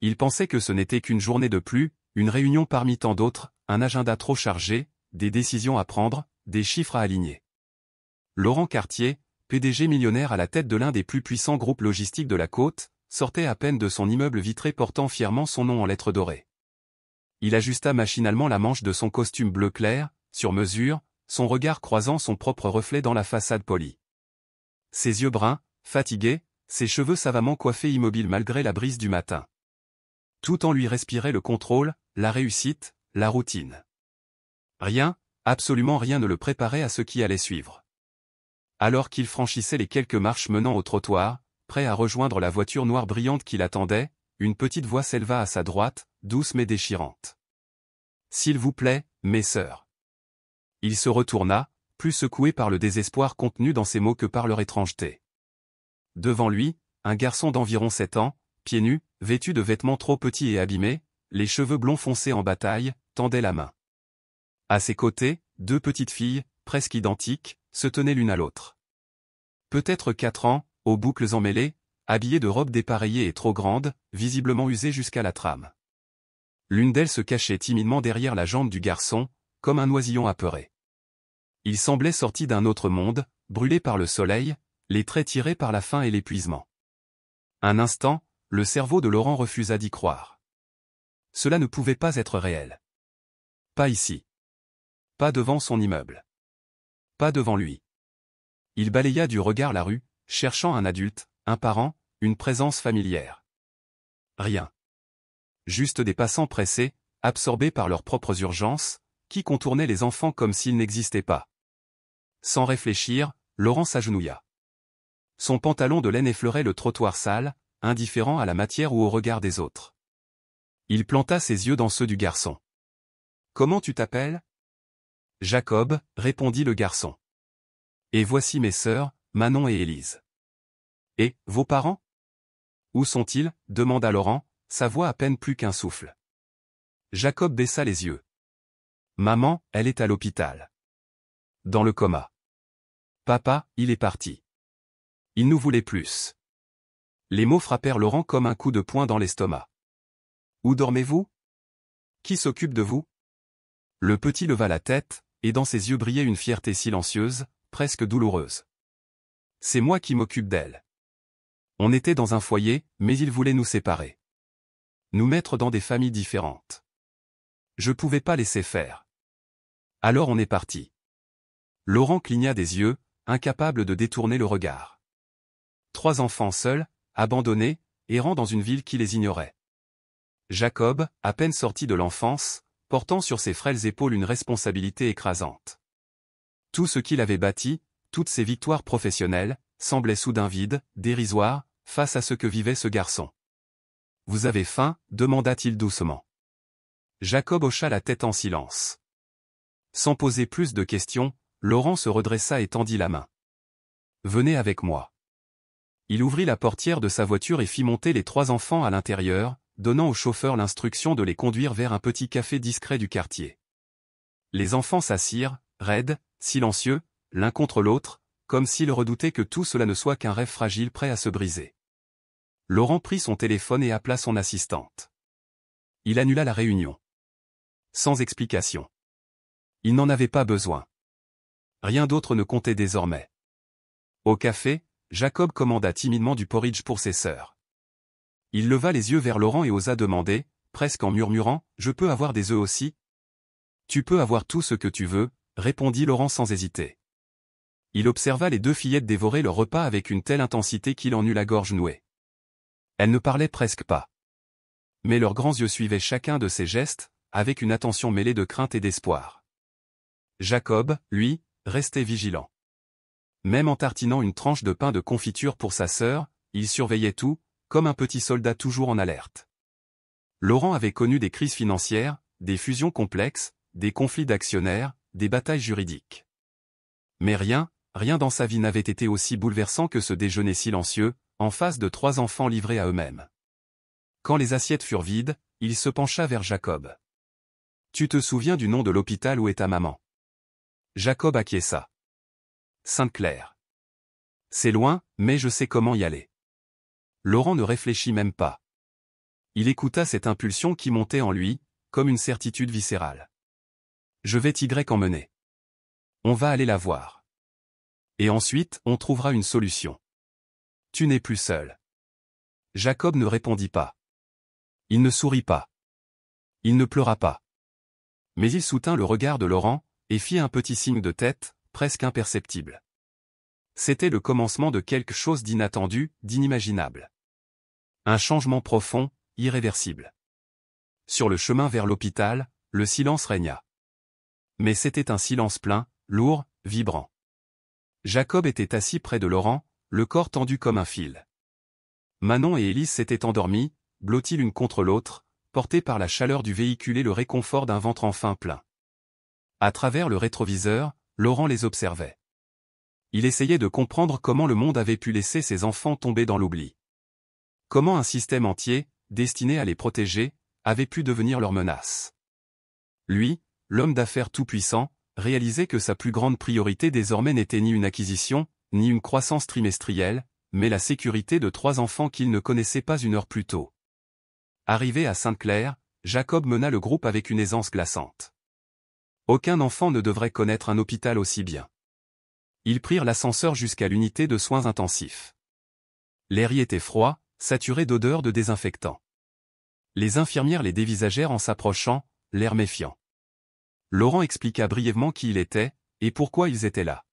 Il pensait que ce n'était qu'une journée de plus, une réunion parmi tant d'autres, un agenda trop chargé, des décisions à prendre, des chiffres à aligner. Laurent Cartier, PDG millionnaire à la tête de l'un des plus puissants groupes logistiques de la côte, sortait à peine de son immeuble vitré portant fièrement son nom en lettres dorées. Il ajusta machinalement la manche de son costume bleu clair, sur mesure, son regard croisant son propre reflet dans la façade polie. Ses yeux bruns, fatigués, ses cheveux savamment coiffés immobiles malgré la brise du matin. Tout en lui respirait le contrôle, la réussite, la routine. Rien, absolument rien ne le préparait à ce qui allait suivre. Alors qu'il franchissait les quelques marches menant au trottoir, prêt à rejoindre la voiture noire brillante qui l'attendait, une petite voix s'éleva à sa droite, douce mais déchirante. « S'il vous plaît, mes sœurs. » Il se retourna, plus secoué par le désespoir contenu dans ses mots que par leur étrangeté. Devant lui, un garçon d'environ 7 ans, pieds nus, vêtu de vêtements trop petits et abîmés, les cheveux blonds foncés en bataille, tendait la main. À ses côtés, 2 petites filles, presque identiques, se tenaient l'une à l'autre. Peut-être 4 ans, aux boucles emmêlées, habillées de robes dépareillées et trop grandes, visiblement usées jusqu'à la trame. L'une d'elles se cachait timidement derrière la jambe du garçon, comme un oisillon apeuré. Il semblait sorti d'un autre monde, brûlé par le soleil, les traits tirés par la faim et l'épuisement. Un instant, le cerveau de Laurent refusa d'y croire. Cela ne pouvait pas être réel. Pas ici. Pas devant son immeuble. Pas devant lui. Il balaya du regard la rue, cherchant un adulte, un parent, une présence familière. Rien. Juste des passants pressés, absorbés par leurs propres urgences, qui contournaient les enfants comme s'ils n'existaient pas. Sans réfléchir, Laurent s'agenouilla. Son pantalon de laine effleurait le trottoir sale, indifférent à la matière ou au regard des autres. Il planta ses yeux dans ceux du garçon. « Comment tu t'appelles » ? « Jacob, » répondit le garçon. « Et voici mes sœurs, Manon et Élise. »« Et, vos parents ?»« Où sont-ils » demanda Laurent, sa voix à peine plus qu'un souffle. Jacob baissa les yeux. « Maman, elle est à l'hôpital. Dans le coma. Papa, il est parti. Il nous voulait plus. » Les mots frappèrent Laurent comme un coup de poing dans l'estomac. « Où dormez-vous ? Qui s'occupe de vous ?» Le petit leva la tête, et dans ses yeux brillait une fierté silencieuse, presque douloureuse. « C'est moi qui m'occupe d'elle. On était dans un foyer, mais ils voulaient nous séparer. Nous mettre dans des familles différentes. Je pouvais pas laisser faire. Alors on est parti. » Laurent cligna des yeux, incapable de détourner le regard. 3 enfants seuls, abandonnés, errant dans une ville qui les ignorait. Jacob, à peine sorti de l'enfance, portant sur ses frêles épaules une responsabilité écrasante. Tout ce qu'il avait bâti, toutes ses victoires professionnelles, semblaient soudain vides, dérisoires, face à ce que vivait ce garçon. « Vous avez faim » demanda-t-il doucement. Jacob hocha la tête en silence. Sans poser plus de questions, Laurent se redressa et tendit la main. « Venez avec moi. » Il ouvrit la portière de sa voiture et fit monter les 3 enfants à l'intérieur, donnant au chauffeur l'instruction de les conduire vers un petit café discret du quartier. Les enfants s'assirent, raides, silencieux, l'un contre l'autre, comme s'ils redoutaient que tout cela ne soit qu'un rêve fragile prêt à se briser. Laurent prit son téléphone et appela son assistante. Il annula la réunion. Sans explication. Il n'en avait pas besoin. Rien d'autre ne comptait désormais. Au café, Jacob commanda timidement du porridge pour ses sœurs. Il leva les yeux vers Laurent et osa demander, presque en murmurant, « Je peux avoir des œufs aussi ?»« Tu peux avoir tout ce que tu veux » répondit Laurent sans hésiter. Il observa les 2 fillettes dévorer leur repas avec une telle intensité qu'il en eut la gorge nouée. Elles ne parlaient presque pas. Mais leurs grands yeux suivaient chacun de ses gestes, avec une attention mêlée de crainte et d'espoir. Jacob, lui, restait vigilant. Même en tartinant une tranche de pain de confiture pour sa sœur, il surveillait tout, comme un petit soldat toujours en alerte. Laurent avait connu des crises financières, des fusions complexes, des conflits d'actionnaires, des batailles juridiques. Mais rien dans sa vie n'avait été aussi bouleversant que ce déjeuner silencieux, en face de 3 enfants livrés à eux-mêmes. Quand les assiettes furent vides, il se pencha vers Jacob. « Tu te souviens du nom de l'hôpital où est ta maman ?» Jacob acquiesça. « Sainte-Claire. C'est loin, mais je sais comment y aller. » Laurent ne réfléchit même pas. Il écouta cette impulsion qui montait en lui, comme une certitude viscérale. Je vais Y emmener. On va aller la voir. Et ensuite, on trouvera une solution. Tu n'es plus seul. Jacob ne répondit pas. Il ne sourit pas. Il ne pleura pas. Mais il soutint le regard de Laurent, et fit un petit signe de tête, presque imperceptible. C'était le commencement de quelque chose d'inattendu, d'inimaginable. Un changement profond, irréversible. Sur le chemin vers l'hôpital, le silence régna. Mais c'était un silence plein, lourd, vibrant. Jacob était assis près de Laurent, le corps tendu comme un fil. Manon et Élise s'étaient endormies, blotties l'une contre l'autre, portées par la chaleur du véhicule et le réconfort d'un ventre enfin plein. À travers le rétroviseur, Laurent les observait. Il essayait de comprendre comment le monde avait pu laisser ses enfants tomber dans l'oubli. Comment un système entier, destiné à les protéger, avait pu devenir leur menace. Lui, l'homme d'affaires tout-puissant, réalisait que sa plus grande priorité désormais n'était ni une acquisition, ni une croissance trimestrielle, mais la sécurité de 3 enfants qu'il ne connaissait pas une heure plus tôt. Arrivé à Sainte-Claire, Jacob mena le groupe avec une aisance glaçante. Aucun enfant ne devrait connaître un hôpital aussi bien. Ils prirent l'ascenseur jusqu'à l'unité de soins intensifs. L'air y était froid, saturé d'odeurs de désinfectant. Les infirmières les dévisagèrent en s'approchant, l'air méfiant. Laurent expliqua brièvement qui il était, et pourquoi ils étaient là.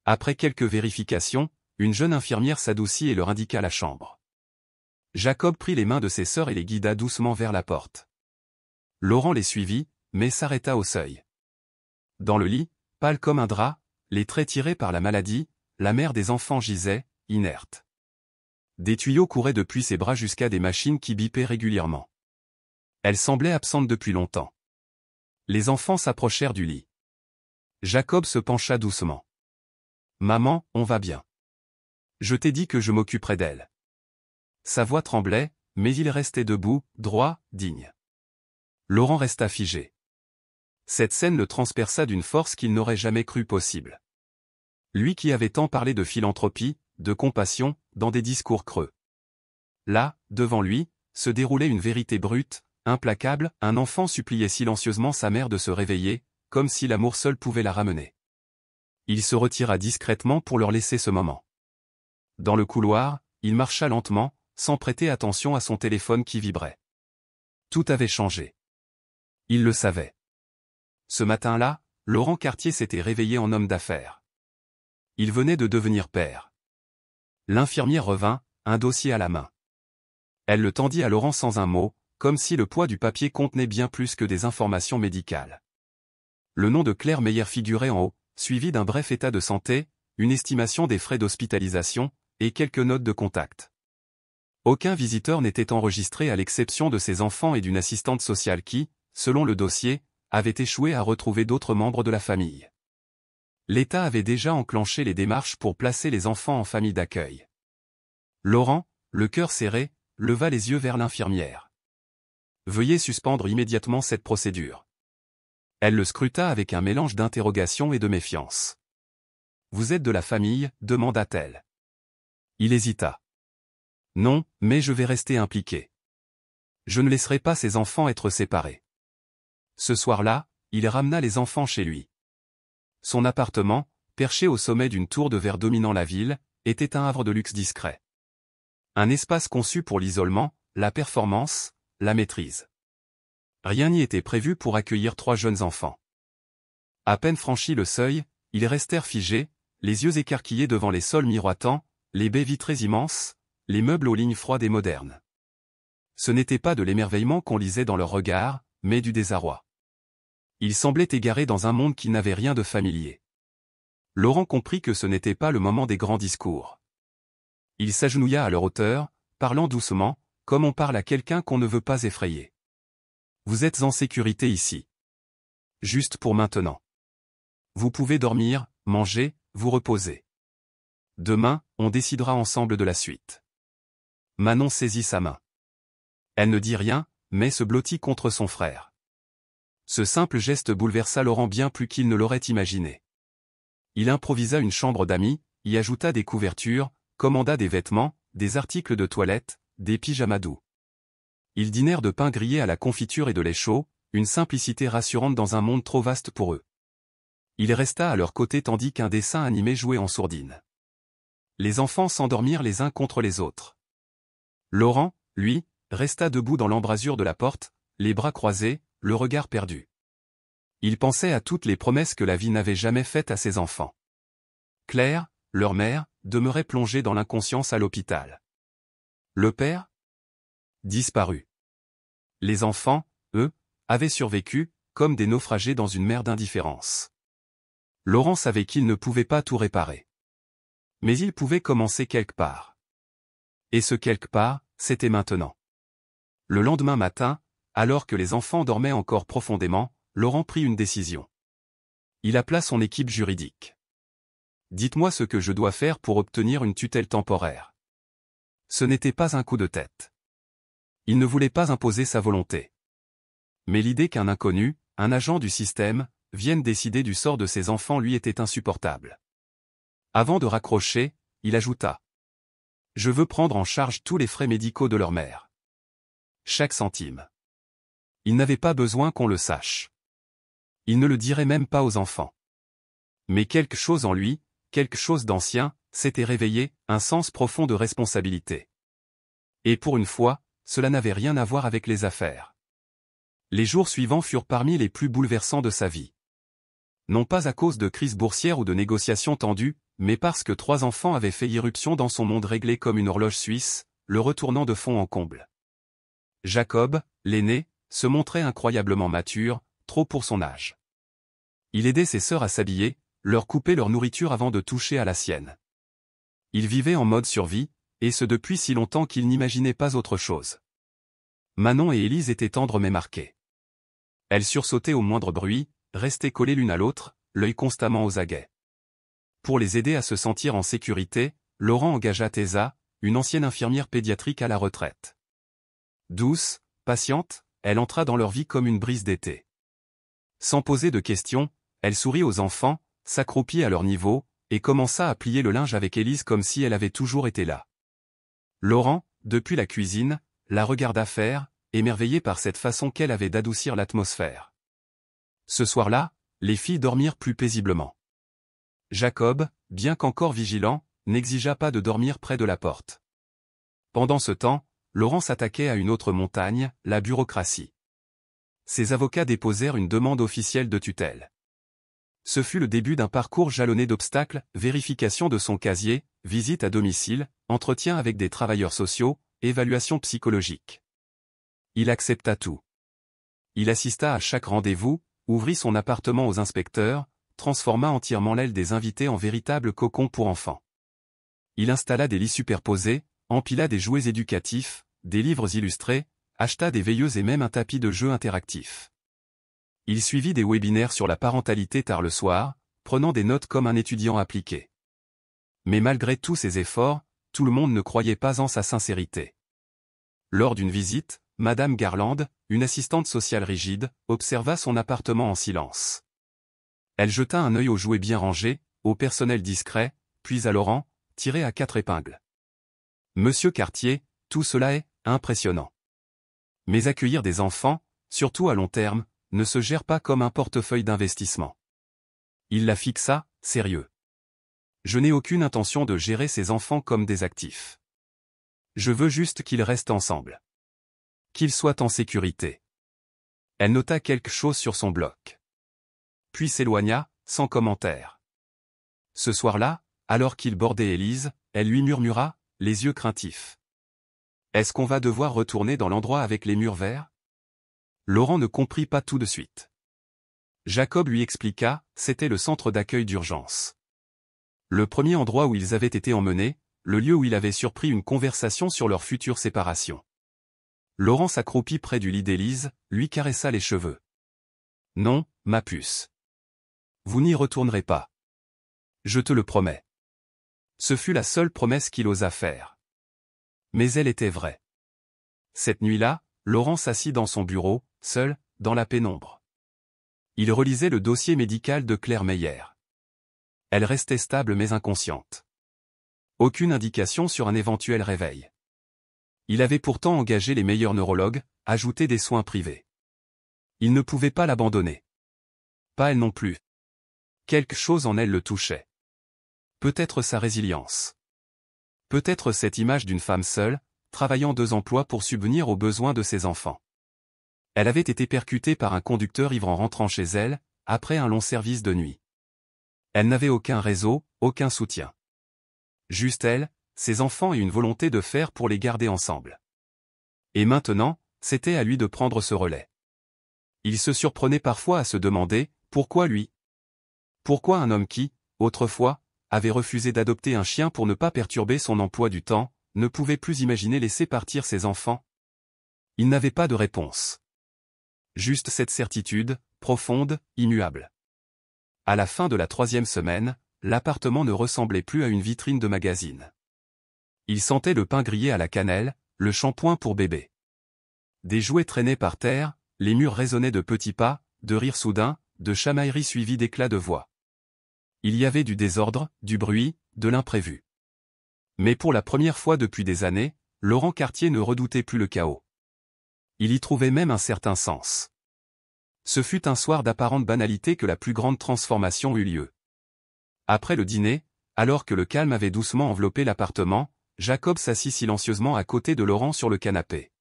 Après quelques vérifications, une jeune infirmière s'adoucit et leur indiqua la chambre. Jacob prit les mains de ses sœurs et les guida doucement vers la porte. Laurent les suivit, mais s'arrêta au seuil. Dans le lit, pâle comme un drap, les traits tirés par la maladie, la mère des enfants gisait, inerte. Des tuyaux couraient depuis ses bras jusqu'à des machines qui bipaient régulièrement. Elle semblait absente depuis longtemps. Les enfants s'approchèrent du lit. Jacob se pencha doucement. « Maman, on va bien. Je t'ai dit que je m'occuperais d'elle. » Sa voix tremblait, mais il restait debout, droit, digne. Laurent resta figé. Cette scène le transperça d'une force qu'il n'aurait jamais cru possible. Lui qui avait tant parlé de philanthropie, de compassion, dans des discours creux. Là, devant lui, se déroulait une vérité brute, implacable, un enfant suppliait silencieusement sa mère de se réveiller, comme si l'amour seul pouvait la ramener. Il se retira discrètement pour leur laisser ce moment. Dans le couloir, il marcha lentement, sans prêter attention à son téléphone qui vibrait. Tout avait changé. Il le savait. Ce matin-là, Laurent Cartier s'était réveillé en homme d'affaires. Il venait de devenir père. L'infirmière revint, un dossier à la main. Elle le tendit à Laurent sans un mot, comme si le poids du papier contenait bien plus que des informations médicales. Le nom de Claire Meyer figurait en haut, suivi d'un bref état de santé, une estimation des frais d'hospitalisation, et quelques notes de contact. Aucun visiteur n'était enregistré à l'exception de ses enfants et d'une assistante sociale qui, selon le dossier, avait échoué à retrouver d'autres membres de la famille. L'État avait déjà enclenché les démarches pour placer les enfants en famille d'accueil. Laurent, le cœur serré, leva les yeux vers l'infirmière. « Veuillez suspendre immédiatement cette procédure. » Elle le scruta avec un mélange d'interrogation et de méfiance. « Vous êtes de la famille ?» demanda-t-elle. Il hésita. « Non, mais je vais rester impliqué. Je ne laisserai pas ces enfants être séparés. » Ce soir-là, il ramena les enfants chez lui. Son appartement, perché au sommet d'une tour de verre dominant la ville, était un havre de luxe discret. Un espace conçu pour l'isolement, la performance, la maîtrise. Rien n'y était prévu pour accueillir 3 jeunes enfants. À peine franchi le seuil, ils restèrent figés, les yeux écarquillés devant les sols miroitants, les baies vitrées immenses, les meubles aux lignes froides et modernes. Ce n'était pas de l'émerveillement qu'on lisait dans leurs regards, mais du désarroi. Ils semblaient égarés dans un monde qui n'avait rien de familier. Laurent comprit que ce n'était pas le moment des grands discours. Il s'agenouilla à leur hauteur, parlant doucement, comme on parle à quelqu'un qu'on ne veut pas effrayer. « Vous êtes en sécurité ici. Juste pour maintenant. Vous pouvez dormir, manger, vous reposer. Demain, on décidera ensemble de la suite. » Manon saisit sa main. Elle ne dit rien, mais se blottit contre son frère. Ce simple geste bouleversa Laurent bien plus qu'il ne l'aurait imaginé. Il improvisa une chambre d'amis, y ajouta des couvertures, commanda des vêtements, des articles de toilette, des pyjamas doux. Ils dînèrent de pain grillé à la confiture et de lait chaud, une simplicité rassurante dans un monde trop vaste pour eux. Il resta à leur côté tandis qu'un dessin animé jouait en sourdine. Les enfants s'endormirent les uns contre les autres. Laurent, lui, resta debout dans l'embrasure de la porte, les bras croisés, le regard perdu. Il pensait à toutes les promesses que la vie n'avait jamais faites à ses enfants. Claire, leur mère, demeurait plongée dans l'inconscience à l'hôpital. Le père? Disparu. Les enfants, eux, avaient survécu, comme des naufragés dans une mer d'indifférence. Laurent savait qu'il ne pouvait pas tout réparer. Mais il pouvait commencer quelque part. Et ce quelque part, c'était maintenant. Le lendemain matin, alors que les enfants dormaient encore profondément, Laurent prit une décision. Il appela son équipe juridique. « Dites-moi ce que je dois faire pour obtenir une tutelle temporaire. » Ce n'était pas un coup de tête. Il ne voulait pas imposer sa volonté. Mais l'idée qu'un inconnu, un agent du système, vienne décider du sort de ses enfants lui était insupportable. Avant de raccrocher, il ajouta. « Je veux prendre en charge tous les frais médicaux de leur mère. Chaque centime. » Il n'avait pas besoin qu'on le sache. Il ne le dirait même pas aux enfants. Mais quelque chose en lui, quelque chose d'ancien, s'était réveillé, un sens profond de responsabilité. Et pour une fois, cela n'avait rien à voir avec les affaires. Les jours suivants furent parmi les plus bouleversants de sa vie. Non pas à cause de crises boursières ou de négociations tendues, mais parce que 3 enfants avaient fait irruption dans son monde réglé comme une horloge suisse, le retournant de fond en comble. Jacob, l'aîné, se montrait incroyablement mature, trop pour son âge. Il aidait ses sœurs à s'habiller, leur coupait leur nourriture avant de toucher à la sienne. Il vivait en mode survie, et ce depuis si longtemps qu'il n'imaginait pas autre chose. Manon et Élise étaient tendres mais marquées. Elles sursautaient au moindre bruit, restaient collées l'une à l'autre, l'œil constamment aux aguets. Pour les aider à se sentir en sécurité, Laurent engagea Thésa, une ancienne infirmière pédiatrique à la retraite. Douce, patiente, elle entra dans leur vie comme une brise d'été. Sans poser de questions, elle sourit aux enfants, s'accroupit à leur niveau, et commença à plier le linge avec Élise comme si elle avait toujours été là. Laurent, depuis la cuisine, la regarda faire, émerveillé par cette façon qu'elle avait d'adoucir l'atmosphère. Ce soir-là, les filles dormirent plus paisiblement. Jacob, bien qu'encore vigilant, n'exigea pas de dormir près de la porte. Pendant ce temps, Laurent s'attaquait à une autre montagne, la bureaucratie. Ses avocats déposèrent une demande officielle de tutelle. Ce fut le début d'un parcours jalonné d'obstacles, vérification de son casier, visite à domicile, entretien avec des travailleurs sociaux, évaluation psychologique. Il accepta tout. Il assista à chaque rendez-vous, ouvrit son appartement aux inspecteurs, transforma entièrement l'aile des invités en véritable cocon pour enfants. Il installa des lits superposés, empila des jouets éducatifs, des livres illustrés, acheta des veilleuses et même un tapis de jeu interactif. Il suivit des webinaires sur la parentalité tard le soir, prenant des notes comme un étudiant appliqué. Mais malgré tous ses efforts, tout le monde ne croyait pas en sa sincérité. Lors d'une visite, Madame Garland, une assistante sociale rigide, observa son appartement en silence. Elle jeta un œil aux jouets bien rangés, au personnel discret, puis à Laurent, tiré à 4 épingles. Monsieur Cartier, tout cela est impressionnant. Mais accueillir des enfants, surtout à long terme, ne se gère pas comme un portefeuille d'investissement. Il la fixa, sérieux. Je n'ai aucune intention de gérer ces enfants comme des actifs. Je veux juste qu'ils restent ensemble. Qu'ils soient en sécurité. Elle nota quelque chose sur son bloc. Puis s'éloigna, sans commentaire. Ce soir-là, alors qu'il bordait Élise, elle lui murmura, les yeux craintifs. Est-ce qu'on va devoir retourner dans l'endroit avec les murs verts? Laurent ne comprit pas tout de suite. Jacob lui expliqua, c'était le centre d'accueil d'urgence. Le premier endroit où ils avaient été emmenés, le lieu où il avait surpris une conversation sur leur future séparation. Laurent s'accroupit près du lit d'Élise, lui caressa les cheveux. Non, ma puce. Vous n'y retournerez pas. Je te le promets. Ce fut la seule promesse qu'il osa faire. Mais elle était vraie. Cette nuit-là, Laurent s'assit dans son bureau, seul, dans la pénombre. Il relisait le dossier médical de Claire Meyer. Elle restait stable mais inconsciente. Aucune indication sur un éventuel réveil. Il avait pourtant engagé les meilleurs neurologues, ajouté des soins privés. Il ne pouvait pas l'abandonner. Pas elle non plus. Quelque chose en elle le touchait. Peut-être sa résilience. Peut-être cette image d'une femme seule, travaillant 2 emplois pour subvenir aux besoins de ses enfants. Elle avait été percutée par un conducteur ivre en rentrant chez elle, après un long service de nuit. Elle n'avait aucun réseau, aucun soutien. Juste elle, ses enfants et une volonté de faire pour les garder ensemble. Et maintenant, c'était à lui de prendre ce relais. Il se surprenait parfois à se demander, pourquoi lui? Pourquoi un homme qui, autrefois, avait refusé d'adopter un chien pour ne pas perturber son emploi du temps, ne pouvait plus imaginer laisser partir ses enfants? Il n'avait pas de réponse. Juste cette certitude, profonde, immuable. À la fin de la 3e semaine, l'appartement ne ressemblait plus à une vitrine de magazine. Il sentait le pain grillé à la cannelle, le shampoing pour bébé. Des jouets traînaient par terre, les murs résonnaient de petits pas, de rires soudains, de chamailleries suivies d'éclats de voix. Il y avait du désordre, du bruit, de l'imprévu. Mais pour la première fois depuis des années, Laurent Cartier ne redoutait plus le chaos. Il y trouvait même un certain sens. Ce fut un soir d'apparente banalité que la plus grande transformation eut lieu. Après le dîner, alors que le calme avait doucement enveloppé l'appartement, Jacob s'assit silencieusement à côté de Laurent sur le canapé.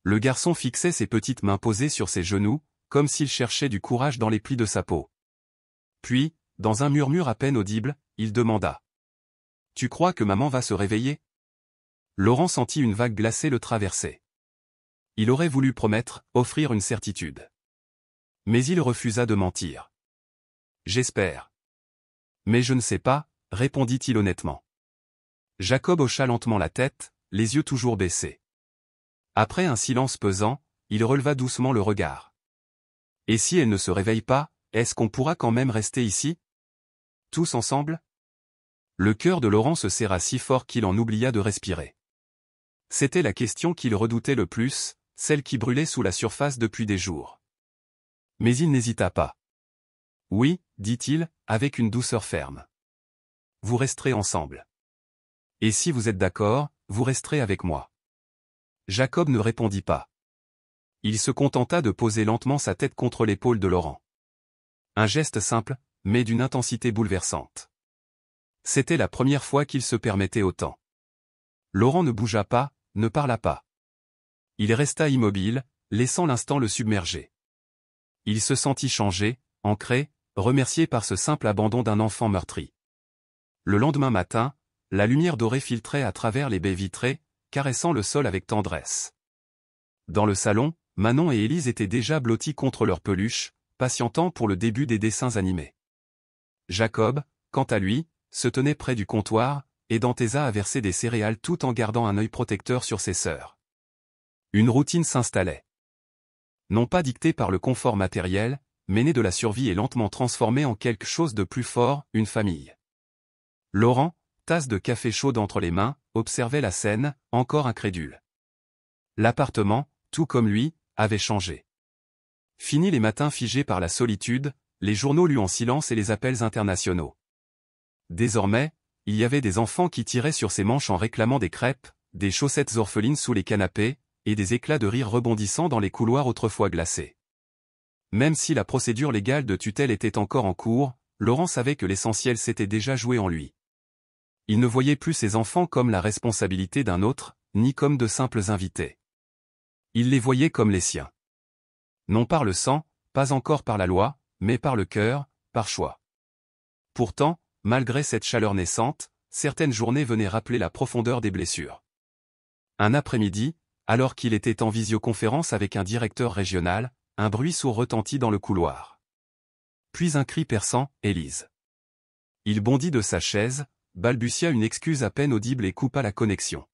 Le garçon fixait ses petites mains posées sur ses genoux, comme s'il cherchait du courage dans les plis de sa peau. Puis, dans un murmure à peine audible, il demanda. « Tu crois que maman va se réveiller ?» Laurent sentit une vague glacée le traverser. Il aurait voulu promettre, offrir une certitude. Mais il refusa de mentir. « J'espère. »« Mais je ne sais pas, » répondit-il honnêtement. Jacob hocha lentement la tête, les yeux toujours baissés. Après un silence pesant, il releva doucement le regard. « Et si elle ne se réveille pas, est-ce qu'on pourra quand même rester ici? Tous ensemble ?» Le cœur de Laurent se serra si fort qu'il en oublia de respirer. C'était la question qu'il redoutait le plus, celle qui brûlait sous la surface depuis des jours. Mais il n'hésita pas. « Oui, » dit-il, avec une douceur ferme. « Vous resterez ensemble. Et si vous êtes d'accord, vous resterez avec moi. » Jacob ne répondit pas. Il se contenta de poser lentement sa tête contre l'épaule de Laurent. Un geste simple, mais d'une intensité bouleversante. C'était la première fois qu'il se permettait autant. Laurent ne bougea pas, ne parla pas. Il resta immobile, laissant l'instant le submerger. Il se sentit changé, ancré, remercié par ce simple abandon d'un enfant meurtri. Le lendemain matin, la lumière dorée filtrait à travers les baies vitrées, caressant le sol avec tendresse. Dans le salon, Manon et Élise étaient déjà blottis contre leur peluche, patientant pour le début des dessins animés. Jacob, quant à lui, se tenait près du comptoir, aidant Thésa à verser des céréales tout en gardant un œil protecteur sur ses sœurs. Une routine s'installait. Non pas dictée par le confort matériel, mais née de la survie et lentement transformée en quelque chose de plus fort, une famille. Laurent, tasse de café chaude entre les mains, observait la scène, encore incrédule. L'appartement, tout comme lui, avait changé. Fini les matins figés par la solitude, les journaux lus en silence et les appels internationaux. Désormais, il y avait des enfants qui tiraient sur ses manches en réclamant des crêpes, des chaussettes orphelines sous les canapés, et des éclats de rire rebondissant dans les couloirs autrefois glacés. Même si la procédure légale de tutelle était encore en cours, Laurent savait que l'essentiel s'était déjà joué en lui. Il ne voyait plus ses enfants comme la responsabilité d'un autre, ni comme de simples invités. Il les voyait comme les siens. Non par le sang, pas encore par la loi, mais par le cœur, par choix. Pourtant, malgré cette chaleur naissante, certaines journées venaient rappeler la profondeur des blessures. Un après-midi, alors qu'il était en visioconférence avec un directeur régional, un bruit sourd retentit dans le couloir. Puis un cri perçant, « Élise !» Il bondit de sa chaise, balbutia une excuse à peine audible et coupa la connexion.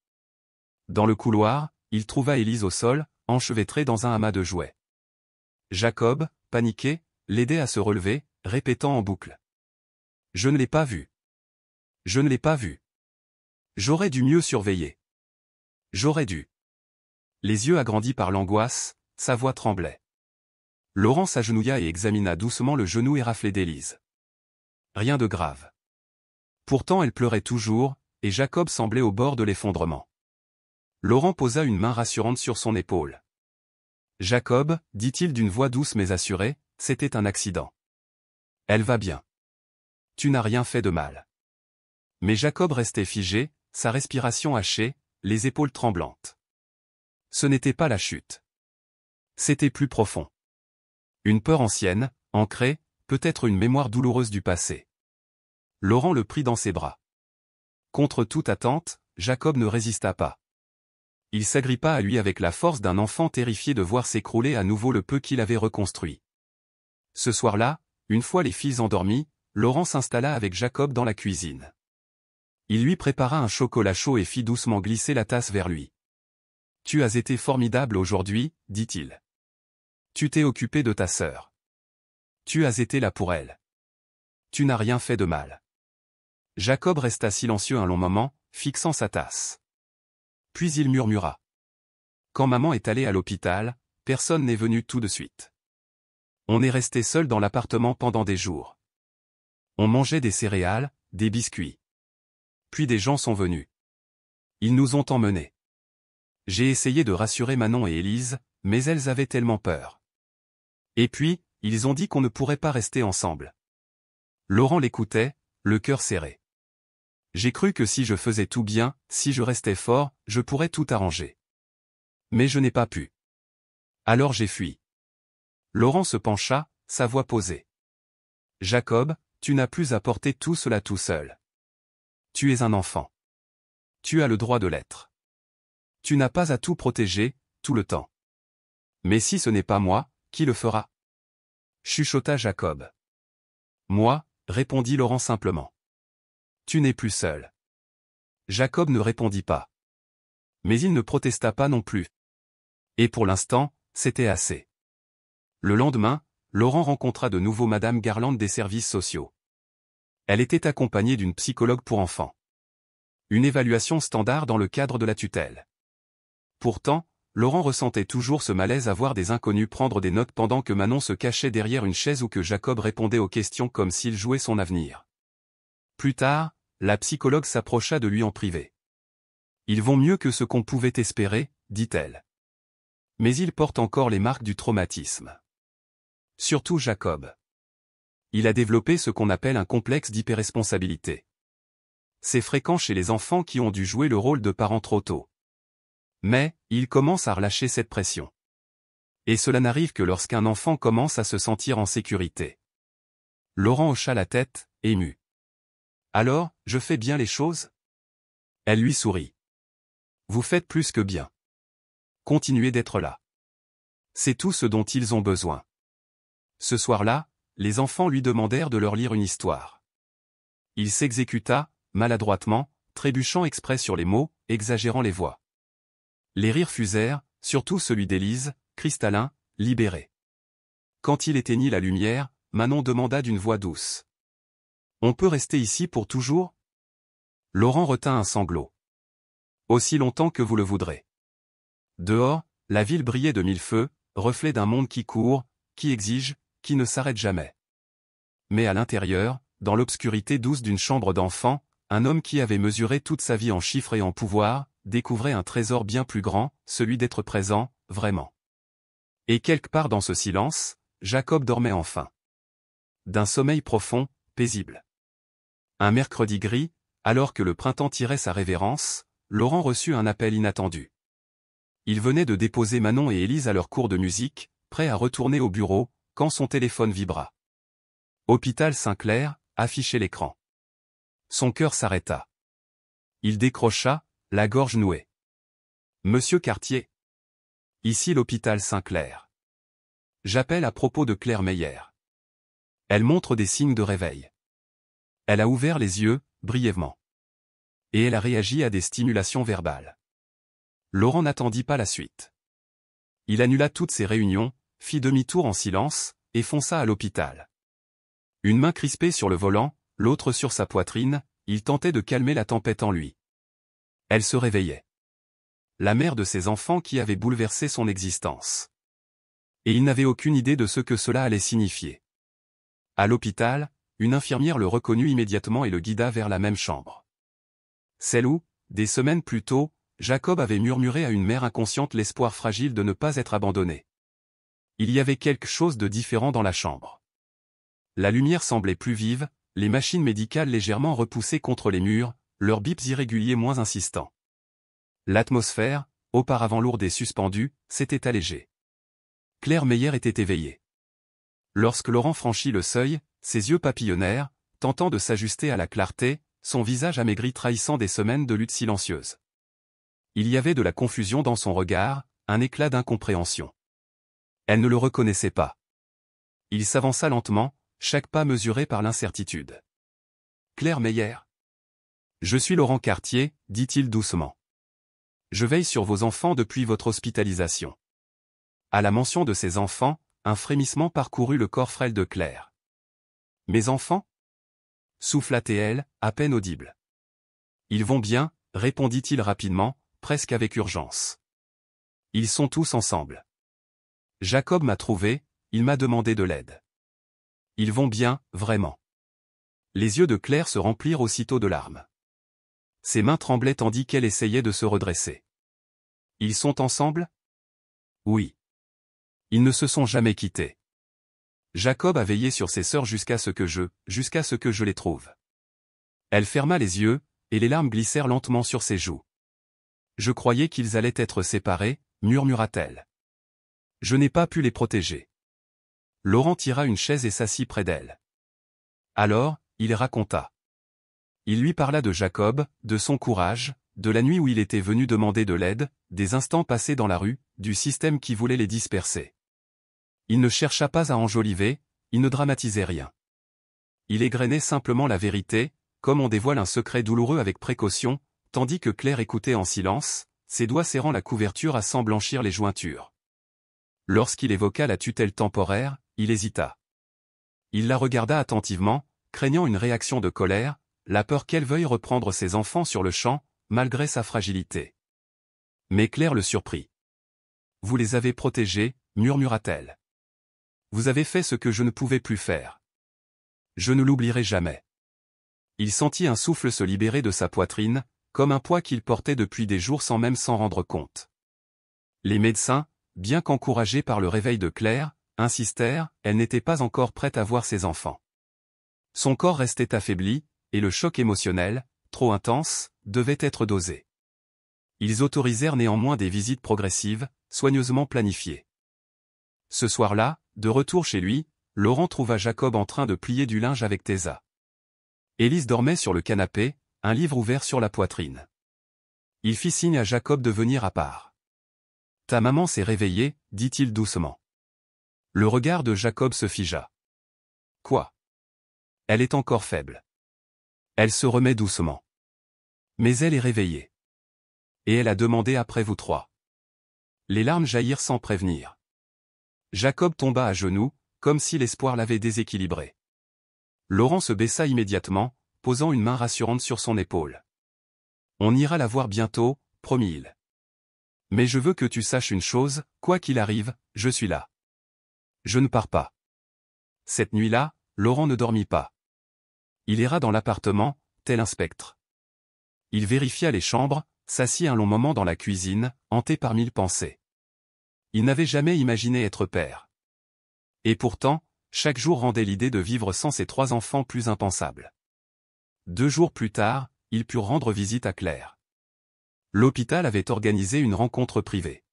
Dans le couloir, il trouva Élise au sol, enchevêtrée dans un amas de jouets. Jacob, paniqué, l'aidait à se relever, répétant en boucle. « Je ne l'ai pas vue. Je ne l'ai pas vue. J'aurais dû mieux surveiller. J'aurais dû. » Les yeux agrandis par l'angoisse, sa voix tremblait. Laurent s'agenouilla et examina doucement le genou éraflé d'Élise. Rien de grave. Pourtant elle pleurait toujours, et Jacob semblait au bord de l'effondrement. Laurent posa une main rassurante sur son épaule. Jacob, dit-il d'une voix douce mais assurée, c'était un accident. Elle va bien. Tu n'as rien fait de mal. Mais Jacob restait figé, sa respiration hachée, les épaules tremblantes. Ce n'était pas la chute. C'était plus profond. Une peur ancienne, ancrée, peut-être une mémoire douloureuse du passé. Laurent le prit dans ses bras. Contre toute attente, Jacob ne résista pas. Il s'agrippa à lui avec la force d'un enfant terrifié de voir s'écrouler à nouveau le peu qu'il avait reconstruit. Ce soir-là, une fois les filles endormies, Laurent s'installa avec Jacob dans la cuisine. Il lui prépara un chocolat chaud et fit doucement glisser la tasse vers lui. « Tu as été formidable aujourd'hui, dit-il. Tu t'es occupé de ta sœur. Tu as été là pour elle. Tu n'as rien fait de mal. » Jacob resta silencieux un long moment, fixant sa tasse. Puis il murmura. « Quand maman est allée à l'hôpital, personne n'est venu tout de suite. On est resté seul dans l'appartement pendant des jours. On mangeait des céréales, des biscuits. Puis des gens sont venus. Ils nous ont emmenés. J'ai essayé de rassurer Manon et Élise, mais elles avaient tellement peur. Et puis, ils ont dit qu'on ne pourrait pas rester ensemble. » Laurent l'écoutait, le cœur serré. « J'ai cru que si je faisais tout bien, si je restais fort, je pourrais tout arranger. Mais je n'ai pas pu. Alors j'ai fui. » Laurent se pencha, sa voix posée. « Jacob, tu n'as plus à porter tout cela tout seul. Tu es un enfant. Tu as le droit de l'être. Tu n'as pas à tout protéger, tout le temps. Mais si ce n'est pas moi, qui le fera ?» chuchota Jacob. « Moi, » répondit Laurent simplement. « Tu n'es plus seul. » Jacob ne répondit pas. Mais il ne protesta pas non plus. Et pour l'instant, c'était assez. Le lendemain, Laurent rencontra de nouveau Madame Garland des services sociaux. Elle était accompagnée d'une psychologue pour enfants. Une évaluation standard dans le cadre de la tutelle. Pourtant, Laurent ressentait toujours ce malaise à voir des inconnus prendre des notes pendant que Manon se cachait derrière une chaise ou que Jacob répondait aux questions comme s'il jouait son avenir. Plus tard, la psychologue s'approcha de lui en privé. « Ils vont mieux que ce qu'on pouvait espérer, » dit-elle. « Mais ils portent encore les marques du traumatisme. Surtout Jacob. Il a développé ce qu'on appelle un complexe d'hyperresponsabilité. C'est fréquent chez les enfants qui ont dû jouer le rôle de parents trop tôt. Mais, il commence à relâcher cette pression. Et cela n'arrive que lorsqu'un enfant commence à se sentir en sécurité. » Laurent hocha la tête, ému. « Alors, je fais bien les choses ?» Elle lui sourit. « Vous faites plus que bien. Continuez d'être là. C'est tout ce dont ils ont besoin. » Ce soir-là, les enfants lui demandèrent de leur lire une histoire. Il s'exécuta, maladroitement, trébuchant exprès sur les mots, exagérant les voix. Les rires fusèrent, surtout celui d'Élise, cristallin, libéré. Quand il éteignit la lumière, Manon demanda d'une voix douce. « On peut rester ici pour toujours ?» Laurent retint un sanglot. « Aussi longtemps que vous le voudrez. » Dehors, la ville brillait de mille feux, reflet d'un monde qui court, qui exige, qui ne s'arrête jamais. Mais à l'intérieur, dans l'obscurité douce d'une chambre d'enfant, un homme qui avait mesuré toute sa vie en chiffres et en pouvoir, découvrait un trésor bien plus grand, celui d'être présent, vraiment. Et quelque part dans ce silence, Jacob dormait enfin. D'un sommeil profond, paisible. Un mercredi gris, alors que le printemps tirait sa révérence, Laurent reçut un appel inattendu. Il venait de déposer Manon et Élise à leur cours de musique, prêt à retourner au bureau, quand son téléphone vibra. Hôpital Saint-Clair, affichait l'écran. Son cœur s'arrêta. Il décrocha, la gorge nouée. « Monsieur Cartier. Ici l'hôpital Saint-Clair. J'appelle à propos de Claire Meyer. » Elle montre des signes de réveil. Elle a ouvert les yeux, brièvement. Et elle a réagi à des stimulations verbales. Laurent n'attendit pas la suite. Il annula toutes ses réunions, fit demi-tour en silence, et fonça à l'hôpital. Une main crispée sur le volant, l'autre sur sa poitrine, il tentait de calmer la tempête en lui. Elle se réveillait. La mère de ses enfants qui avait bouleversé son existence. Et il n'avait aucune idée de ce que cela allait signifier. À l'hôpital, une infirmière le reconnut immédiatement et le guida vers la même chambre. Celle où, des semaines plus tôt, Jacob avait murmuré à une mère inconsciente l'espoir fragile de ne pas être abandonné. Il y avait quelque chose de différent dans la chambre. La lumière semblait plus vive, les machines médicales légèrement repoussées contre les murs, leurs bips irréguliers moins insistants. L'atmosphère, auparavant lourde et suspendue, s'était allégée. Claire Meyer était éveillée. Lorsque Laurent franchit le seuil, ses yeux papillonnèrent, tentant de s'ajuster à la clarté, son visage amaigri trahissant des semaines de lutte silencieuse. Il y avait de la confusion dans son regard, un éclat d'incompréhension. Elle ne le reconnaissait pas. Il s'avança lentement, chaque pas mesuré par l'incertitude. Claire Meyer. Je suis Laurent Cartier, dit-il doucement. Je veille sur vos enfants depuis votre hospitalisation. À la mention de ses enfants, un frémissement parcourut le corps frêle de Claire. Mes enfants? Souffla-t-elle, à peine audible. Ils vont bien, répondit-il rapidement, presque avec urgence. Ils sont tous ensemble. Jacob m'a trouvé, il m'a demandé de l'aide. Ils vont bien, vraiment. Les yeux de Claire se remplirent aussitôt de larmes. Ses mains tremblaient tandis qu'elle essayait de se redresser. Ils sont ensemble? Oui. Ils ne se sont jamais quittés. Jacob a veillé sur ses sœurs jusqu'à ce que je les trouve. Elle ferma les yeux, et les larmes glissèrent lentement sur ses joues. Je croyais qu'ils allaient être séparés, murmura-t-elle. Je n'ai pas pu les protéger. Laurent tira une chaise et s'assit près d'elle. Alors, il raconta. Il lui parla de Jacob, de son courage, de la nuit où il était venu demander de l'aide, des instants passés dans la rue, du système qui voulait les disperser. Il ne chercha pas à enjoliver, il ne dramatisait rien. Il égrenait simplement la vérité, comme on dévoile un secret douloureux avec précaution, tandis que Claire écoutait en silence, ses doigts serrant la couverture à s'en blanchir les jointures. Lorsqu'il évoqua la tutelle temporaire, il hésita. Il la regarda attentivement, craignant une réaction de colère, la peur qu'elle veuille reprendre ses enfants sur le champ, malgré sa fragilité. Mais Claire le surprit. « Vous les avez protégés, murmura-t-elle. Vous avez fait ce que je ne pouvais plus faire. Je ne l'oublierai jamais. » Il sentit un souffle se libérer de sa poitrine, comme un poids qu'il portait depuis des jours sans même s'en rendre compte. Les médecins, bien qu'encouragés par le réveil de Claire, insistèrent, elle n'était pas encore prête à voir ses enfants. Son corps restait affaibli, et le choc émotionnel, trop intense, devait être dosé. Ils autorisèrent néanmoins des visites progressives, soigneusement planifiées. Ce soir-là, de retour chez lui, Laurent trouva Jacob en train de plier du linge avec Thésa. Élise dormait sur le canapé, un livre ouvert sur la poitrine. Il fit signe à Jacob de venir à part. « Ta maman s'est réveillée, dit-il doucement. Le regard de Jacob se figea. « Quoi? Elle est encore faible. Elle se remet doucement. Mais elle est réveillée. Et elle a demandé après vous trois. » Les larmes jaillirent sans prévenir. Jacob tomba à genoux, comme si l'espoir l'avait déséquilibré. Laurent se baissa immédiatement, posant une main rassurante sur son épaule. « On ira la voir bientôt, promit-il. Mais je veux que tu saches une chose, quoi qu'il arrive, je suis là. Je ne pars pas. » Cette nuit-là, Laurent ne dormit pas. Il erra dans l'appartement, tel un spectre. Il vérifia les chambres, s'assit un long moment dans la cuisine, hanté par mille pensées. Il n'avait jamais imaginé être père. Et pourtant, chaque jour rendait l'idée de vivre sans ses 3 enfants plus impensable. 2 jours plus tard, ils purent rendre visite à Claire. L'hôpital avait organisé une rencontre privée.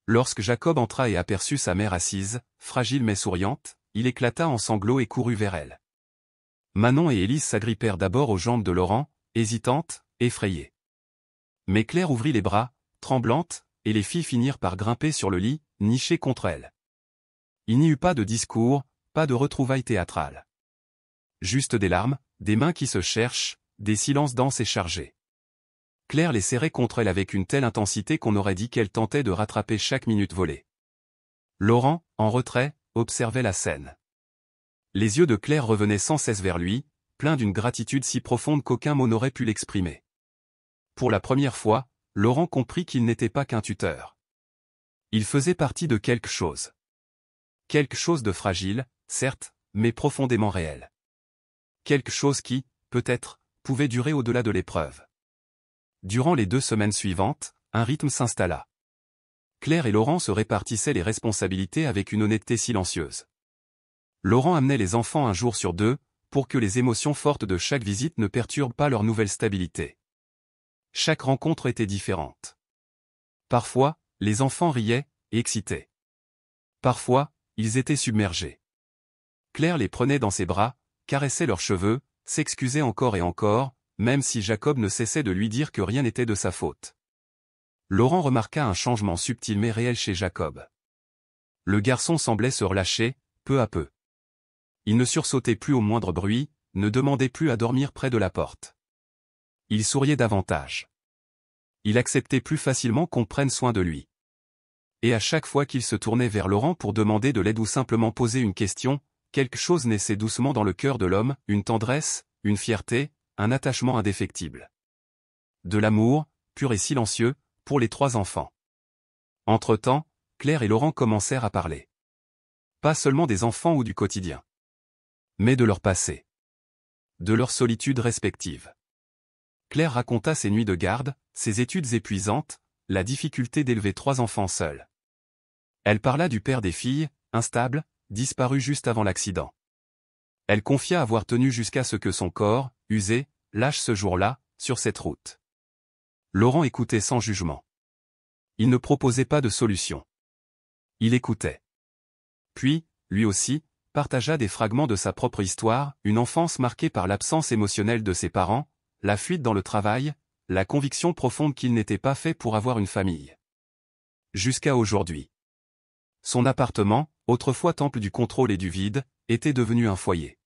Lorsque Jacob entra et aperçut sa mère assise, fragile mais souriante, il éclata en sanglots et courut vers elle. Manon et Élise s'agrippèrent d'abord aux jambes de Laurent, hésitantes, effrayées. Mais Claire ouvrit les bras, tremblante, et les filles finirent par grimper sur le lit, nichées contre elle. Il n'y eut pas de discours, pas de retrouvailles théâtrales. Juste des larmes, des mains qui se cherchent, des silences denses et chargés. Claire les serrait contre elle avec une telle intensité qu'on aurait dit qu'elle tentait de rattraper chaque minute volée. Laurent, en retrait, observait la scène. Les yeux de Claire revenaient sans cesse vers lui, pleins d'une gratitude si profonde qu'aucun mot n'aurait pu l'exprimer. Pour la première fois, Laurent comprit qu'il n'était pas qu'un tuteur. Il faisait partie de quelque chose. Quelque chose de fragile, certes, mais profondément réel. Quelque chose qui, peut-être, pouvait durer au-delà de l'épreuve. Durant les 2 semaines suivantes, un rythme s'installa. Claire et Laurent se répartissaient les responsabilités avec une honnêteté silencieuse. Laurent amenait les enfants un jour sur 2, pour que les émotions fortes de chaque visite ne perturbent pas leur nouvelle stabilité. Chaque rencontre était différente. Parfois, les enfants riaient, excités. Parfois, ils étaient submergés. Claire les prenait dans ses bras, caressait leurs cheveux, s'excusait encore et encore, même si Jacob ne cessait de lui dire que rien n'était de sa faute. Laurent remarqua un changement subtil mais réel chez Jacob. Le garçon semblait se relâcher, peu à peu. Il ne sursautait plus au moindre bruit, ne demandait plus à dormir près de la porte. Il souriait davantage. Il acceptait plus facilement qu'on prenne soin de lui. Et à chaque fois qu'il se tournait vers Laurent pour demander de l'aide ou simplement poser une question, quelque chose naissait doucement dans le cœur de l'homme, une tendresse, une fierté, un attachement indéfectible. De l'amour, pur et silencieux, pour les 3 enfants. Entre-temps, Claire et Laurent commencèrent à parler. Pas seulement des enfants ou du quotidien. Mais de leur passé. De leur solitude respective. Claire raconta ses nuits de garde, ses études épuisantes, la difficulté d'élever 3 enfants seuls. Elle parla du père des filles, instable, disparu juste avant l'accident. Elle confia avoir tenu jusqu'à ce que son corps, usé, lâche ce jour-là, sur cette route. Laurent écoutait sans jugement. Il ne proposait pas de solution. Il écoutait. Puis, lui aussi, partagea des fragments de sa propre histoire, une enfance marquée par l'absence émotionnelle de ses parents, la fuite dans le travail, la conviction profonde qu'il n'était pas fait pour avoir une famille. Jusqu'à aujourd'hui. Son appartement, autrefois temple du contrôle et du vide, était devenu un foyer.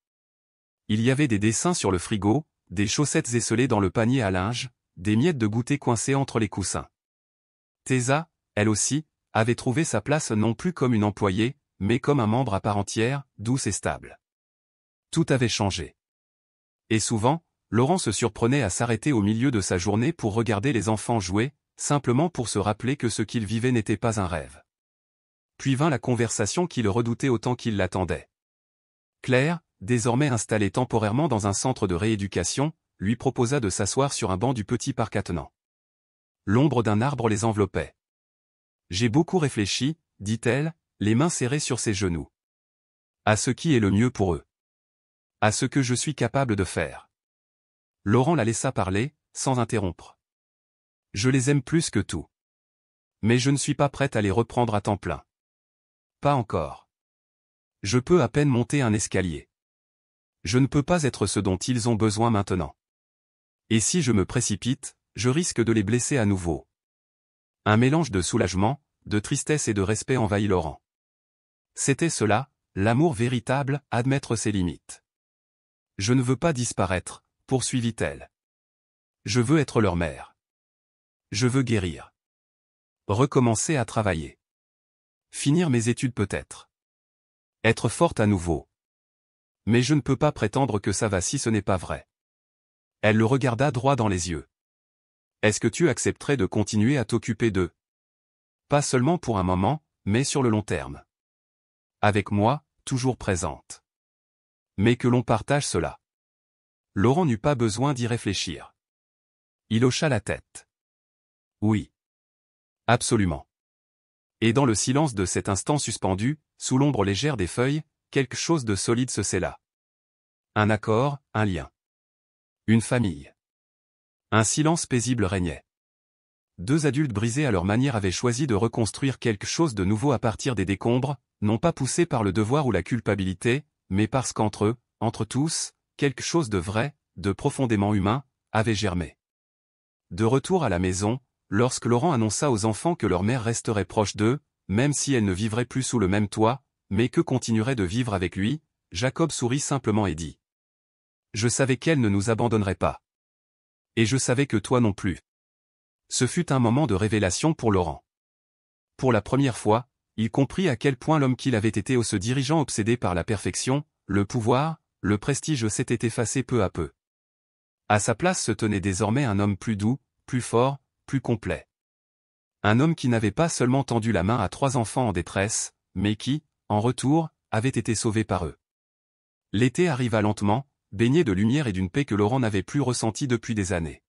Il y avait des dessins sur le frigo, des chaussettes esselées dans le panier à linge, des miettes de goûter coincées entre les coussins. Thésa, elle aussi, avait trouvé sa place non plus comme une employée, mais comme un membre à part entière, douce et stable. Tout avait changé. Et souvent, Laurent se surprenait à s'arrêter au milieu de sa journée pour regarder les enfants jouer, simplement pour se rappeler que ce qu'il vivait n'était pas un rêve. Puis vint la conversation qui le redoutait autant qu'il l'attendait. Claire, désormais installée temporairement dans un centre de rééducation, lui proposa de s'asseoir sur un banc du petit parc attenant. L'ombre d'un arbre les enveloppait. « J'ai beaucoup réfléchi, dit-elle, les mains serrées sur ses genoux. À ce qui est le mieux pour eux. À ce que je suis capable de faire. » Laurent la laissa parler, sans interrompre. « Je les aime plus que tout. Mais je ne suis pas prête à les reprendre à temps plein. Pas encore. Je peux à peine monter un escalier. Je ne peux pas être ce dont ils ont besoin maintenant. Et si je me précipite, je risque de les blesser à nouveau. » Un mélange de soulagement, de tristesse et de respect envahit Laurent. C'était cela, l'amour véritable, admettre ses limites. « Je ne veux pas disparaître, poursuivit-elle. Je veux être leur mère. Je veux guérir. Recommencer à travailler. Finir mes études peut-être. Être forte à nouveau. Mais je ne peux pas prétendre que ça va si ce n'est pas vrai. » Elle le regarda droit dans les yeux. « Est-ce que tu accepterais de continuer à t'occuper d'eux? Pas seulement pour un moment, mais sur le long terme. Avec moi, toujours présente. Mais que l'on partage cela. » Laurent n'eut pas besoin d'y réfléchir. Il hocha la tête. Oui. Absolument. Et dans le silence de cet instant suspendu, sous l'ombre légère des feuilles, quelque chose de solide se scella. Un accord, un lien. Une famille. Un silence paisible régnait. 2 adultes brisés à leur manière avaient choisi de reconstruire quelque chose de nouveau à partir des décombres, non pas poussés par le devoir ou la culpabilité, mais parce qu'entre eux, entre tous, quelque chose de vrai, de profondément humain, avait germé. De retour à la maison, lorsque Laurent annonça aux enfants que leur mère resterait proche d'eux, même si elle ne vivrait plus sous le même toit, mais que continuerait de vivre avec lui, Jacob sourit simplement et dit : « Je savais qu'elle ne nous abandonnerait pas. Et je savais que toi non plus. » Ce fut un moment de révélation pour Laurent. Pour la première fois, il comprit à quel point l'homme qu'il avait été se dirigeant obsédé par la perfection, le pouvoir, le prestige s'était effacé peu à peu. À sa place se tenait désormais un homme plus doux, plus fort, plus complet. Un homme qui n'avait pas seulement tendu la main à 3 enfants en détresse, mais qui, en retour, avait été sauvé par eux. L'été arriva lentement, baigné de lumière et d'une paix que Laurent n'avait plus ressentie depuis des années.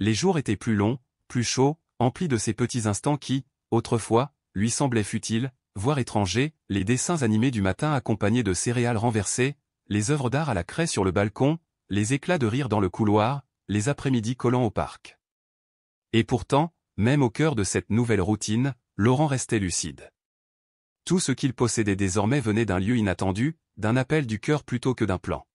Les jours étaient plus longs, plus chauds, emplis de ces petits instants qui, autrefois, lui semblaient futiles, voire étrangers, les dessins animés du matin accompagnés de céréales renversées, les œuvres d'art à la craie sur le balcon, les éclats de rire dans le couloir, les après-midi collants au parc. Et pourtant, même au cœur de cette nouvelle routine, Laurent restait lucide. Tout ce qu'il possédait désormais venait d'un lieu inattendu, d'un appel du cœur plutôt que d'un plan.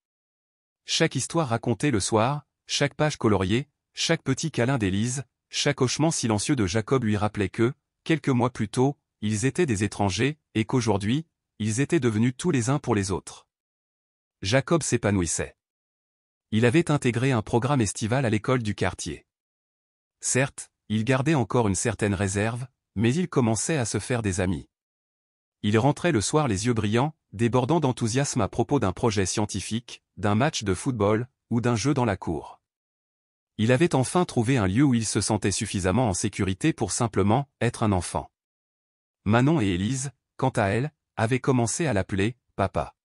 Chaque histoire racontée le soir, chaque page coloriée, chaque petit câlin d'Élise, chaque hochement silencieux de Jacob lui rappelait que, quelques mois plus tôt, ils étaient des étrangers, et qu'aujourd'hui, ils étaient devenus tous les uns pour les autres. Jacob s'épanouissait. Il avait intégré un programme estival à l'école du quartier. Certes, il gardait encore une certaine réserve, mais il commençait à se faire des amis. Il rentrait le soir les yeux brillants, débordant d'enthousiasme à propos d'un projet scientifique, d'un match de football, ou d'un jeu dans la cour. Il avait enfin trouvé un lieu où il se sentait suffisamment en sécurité pour simplement être un enfant. Manon et Élise, quant à elles, avaient commencé à l'appeler « papa ».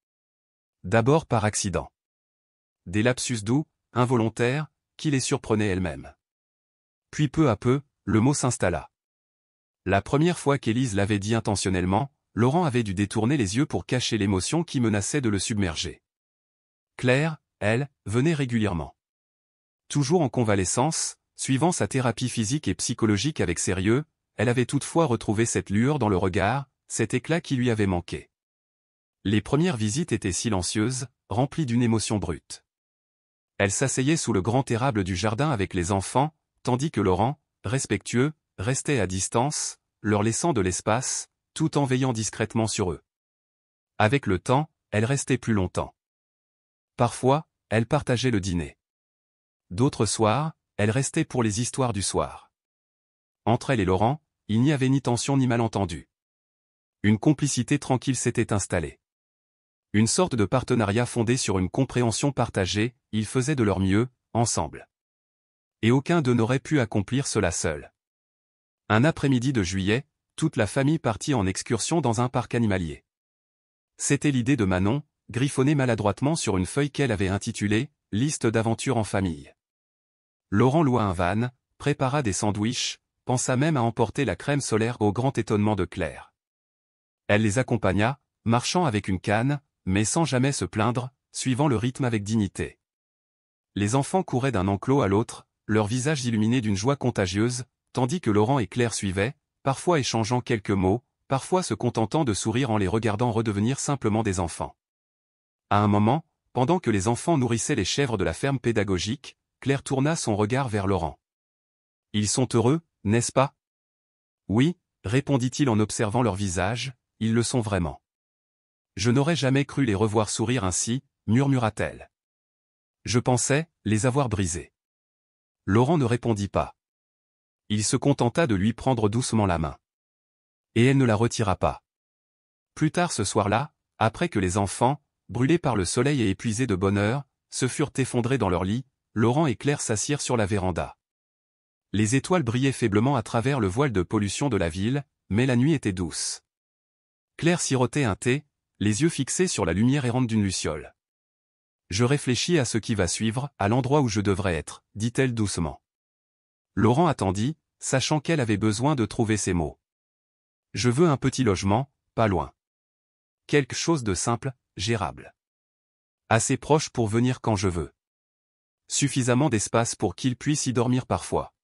D'abord par accident. Des lapsus doux, involontaires, qui les surprenaient elles-mêmes. Puis peu à peu, le mot s'installa. La première fois qu'Élise l'avait dit intentionnellement, Laurent avait dû détourner les yeux pour cacher l'émotion qui menaçait de le submerger. Claire, elle, venait régulièrement. Toujours en convalescence, suivant sa thérapie physique et psychologique avec sérieux, elle avait toutefois retrouvé cette lueur dans le regard, cet éclat qui lui avait manqué. Les premières visites étaient silencieuses, remplies d'une émotion brute. Elle s'asseyait sous le grand érable du jardin avec les enfants, tandis que Laurent, respectueux, restait à distance, leur laissant de l'espace, tout en veillant discrètement sur eux. Avec le temps, elle restait plus longtemps. Parfois, elle partageait le dîner. D'autres soirs, elle restait pour les histoires du soir. Entre elle et Laurent, il n'y avait ni tension ni malentendu. Une complicité tranquille s'était installée. Une sorte de partenariat fondé sur une compréhension partagée, ils faisaient de leur mieux, ensemble. Et aucun d'eux n'aurait pu accomplir cela seul. Un après-midi de juillet, toute la famille partit en excursion dans un parc animalier. C'était l'idée de Manon, griffonnée maladroitement sur une feuille qu'elle avait intitulée « Liste d'aventures en famille ». Laurent loua un van, prépara des sandwichs, pensa même à emporter la crème solaire au grand étonnement de Claire. Elle les accompagna, marchant avec une canne, mais sans jamais se plaindre, suivant le rythme avec dignité. Les enfants couraient d'un enclos à l'autre, leurs visages illuminés d'une joie contagieuse, tandis que Laurent et Claire suivaient, parfois échangeant quelques mots, parfois se contentant de sourire en les regardant redevenir simplement des enfants. À un moment, pendant que les enfants nourrissaient les chèvres de la ferme pédagogique, Claire tourna son regard vers Laurent. « Ils sont heureux, n'est-ce pas ?» « Oui, » répondit-il en observant leur visage, « ils le sont vraiment. »« Je n'aurais jamais cru les revoir sourire ainsi, » murmura-t-elle. « Je pensais les avoir brisés. » Laurent ne répondit pas. Il se contenta de lui prendre doucement la main. Et elle ne la retira pas. Plus tard ce soir-là, après que les enfants, brûlés par le soleil et épuisés de bonheur, se furent effondrés dans leur lit, Laurent et Claire s'assirent sur la véranda. Les étoiles brillaient faiblement à travers le voile de pollution de la ville, mais la nuit était douce. Claire sirotait un thé, les yeux fixés sur la lumière errante d'une luciole. « Je réfléchis à ce qui va suivre, à l'endroit où je devrais être, » dit-elle doucement. Laurent attendit, sachant qu'elle avait besoin de trouver ses mots. « Je veux un petit logement, pas loin. Quelque chose de simple, gérable. Assez proche pour venir quand je veux. Suffisamment d'espace pour qu'ils puissent y dormir parfois.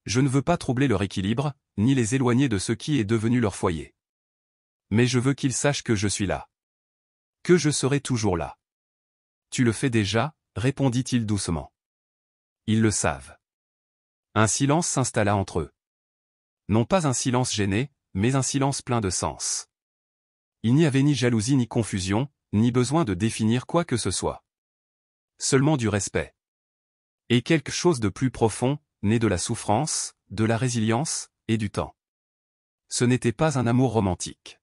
Je ne veux pas troubler leur équilibre, ni les éloigner de ce qui est devenu leur foyer. Mais je veux qu'ils sachent que je suis là. Que je serai toujours là. » « Tu le fais déjà ?» répondit-il doucement. « Ils le savent. » Un silence s'installa entre eux. Non pas un silence gêné, mais un silence plein de sens. Il n'y avait ni jalousie ni confusion, ni besoin de définir quoi que ce soit. Seulement du respect. Et quelque chose de plus profond, né de la souffrance, de la résilience, et du temps. Ce n'était pas un amour romantique.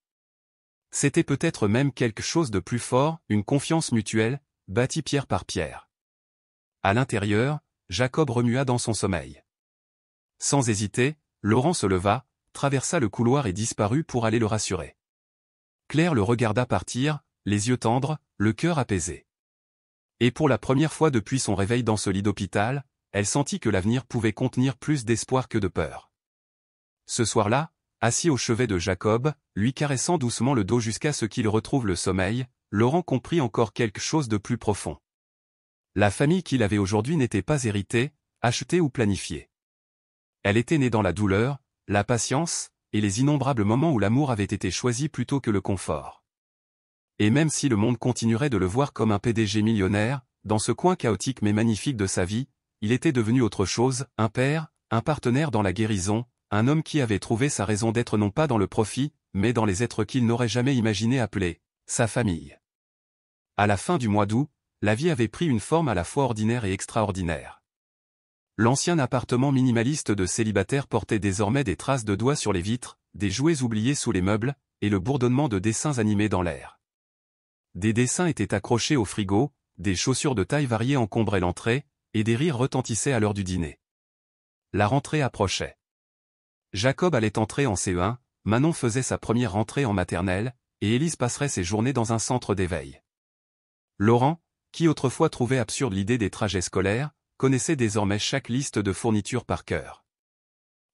C'était peut-être même quelque chose de plus fort, une confiance mutuelle, bâtie pierre par pierre. À l'intérieur, Jacob remua dans son sommeil. Sans hésiter, Laurent se leva, traversa le couloir et disparut pour aller le rassurer. Claire le regarda partir, les yeux tendres, le cœur apaisé. Et pour la première fois depuis son réveil dans ce lit d'hôpital, elle sentit que l'avenir pouvait contenir plus d'espoir que de peur. Ce soir-là, assis au chevet de Jacob, lui caressant doucement le dos jusqu'à ce qu'il retrouve le sommeil, Laurent comprit encore quelque chose de plus profond. La famille qu'il avait aujourd'hui n'était pas héritée, achetée ou planifiée. Elle était née dans la douleur, la patience, et les innombrables moments où l'amour avait été choisi plutôt que le confort. Et même si le monde continuerait de le voir comme un PDG millionnaire, dans ce coin chaotique mais magnifique de sa vie, il était devenu autre chose, un père, un partenaire dans la guérison, un homme qui avait trouvé sa raison d'être non pas dans le profit, mais dans les êtres qu'il n'aurait jamais imaginé appeler sa famille. À la fin du mois d'août, la vie avait pris une forme à la fois ordinaire et extraordinaire. L'ancien appartement minimaliste de célibataire portait désormais des traces de doigts sur les vitres, des jouets oubliés sous les meubles, et le bourdonnement de dessins animés dans l'air. Des dessins étaient accrochés au frigo, des chaussures de taille variée encombraient l'entrée, et des rires retentissaient à l'heure du dîner. La rentrée approchait. Jacob allait entrer en CE1, Manon faisait sa première rentrée en maternelle, et Élise passerait ses journées dans un centre d'éveil. Laurent, qui autrefois trouvait absurde l'idée des trajets scolaires, connaissait désormais chaque liste de fournitures par cœur.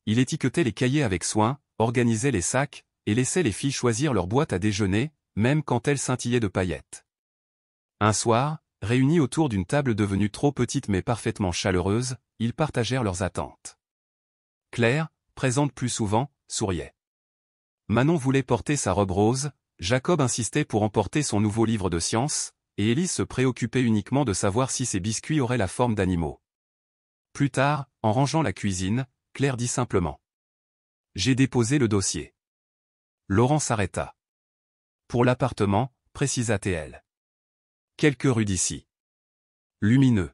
Il étiquetait les cahiers avec soin, organisait les sacs, et laissait les filles choisir leur boîte à déjeuner, même quand elles scintillaient de paillettes. Un soir, réunis autour d'une table devenue trop petite mais parfaitement chaleureuse, ils partagèrent leurs attentes. Claire, présente plus souvent, souriait. Manon voulait porter sa robe rose, Jacob insistait pour emporter son nouveau livre de sciences, et Élise se préoccupait uniquement de savoir si ses biscuits auraient la forme d'animaux. Plus tard, en rangeant la cuisine, Claire dit simplement. « J'ai déposé le dossier. » Laurent s'arrêta. « Pour l'appartement, précisa-t-elle. Quelques rues d'ici. Lumineux.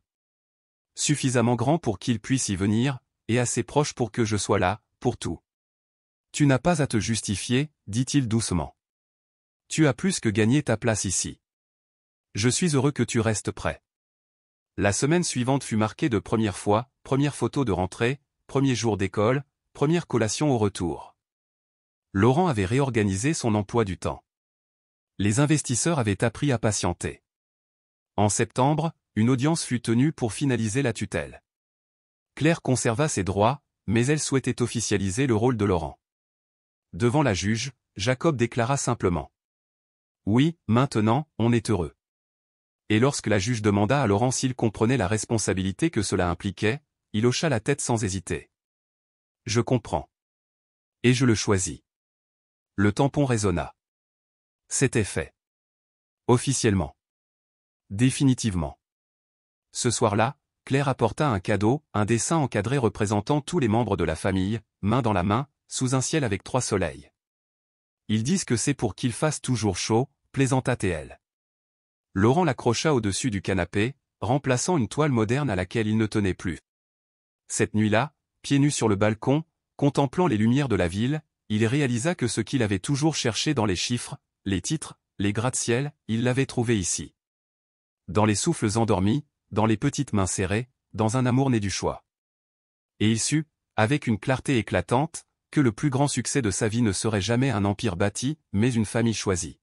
Suffisamment grand pour qu'il puisse y venir, et assez proche pour que je sois là, pour tout. Tu n'as pas à te justifier, dit-il doucement. Tu as plus que gagné ta place ici. Je suis heureux que tu restes prêt. La semaine suivante fut marquée de première fois, première photo de rentrée, premier jour d'école, première collation au retour. Laurent avait réorganisé son emploi du temps. Les investisseurs avaient appris à patienter. En septembre, une audience fut tenue pour finaliser la tutelle. Claire conserva ses droits, mais elle souhaitait officialiser le rôle de Laurent. Devant la juge, Jacob déclara simplement. « Oui, maintenant, on est heureux. » Et lorsque la juge demanda à Laurent s'il comprenait la responsabilité que cela impliquait, il hocha la tête sans hésiter. « Je comprends. Et je le choisis. » Le tampon résonna. C'était fait. Officiellement. Définitivement. Ce soir-là, Claire apporta un cadeau, un dessin encadré représentant tous les membres de la famille, main dans la main, sous un ciel avec 3 soleils. Ils disent que c'est pour qu'il fasse toujours chaud, plaisanta-t-elle. Laurent l'accrocha au-dessus du canapé, remplaçant une toile moderne à laquelle il ne tenait plus. Cette nuit-là, pieds nus sur le balcon, contemplant les lumières de la ville, il réalisa que ce qu'il avait toujours cherché dans les chiffres, les titres, les gratte-ciel, il l'avait trouvé ici. Dans les souffles endormis, dans les petites mains serrées, dans un amour né du choix. Et il sut, avec une clarté éclatante, que le plus grand succès de sa vie ne serait jamais un empire bâti, mais une famille choisie.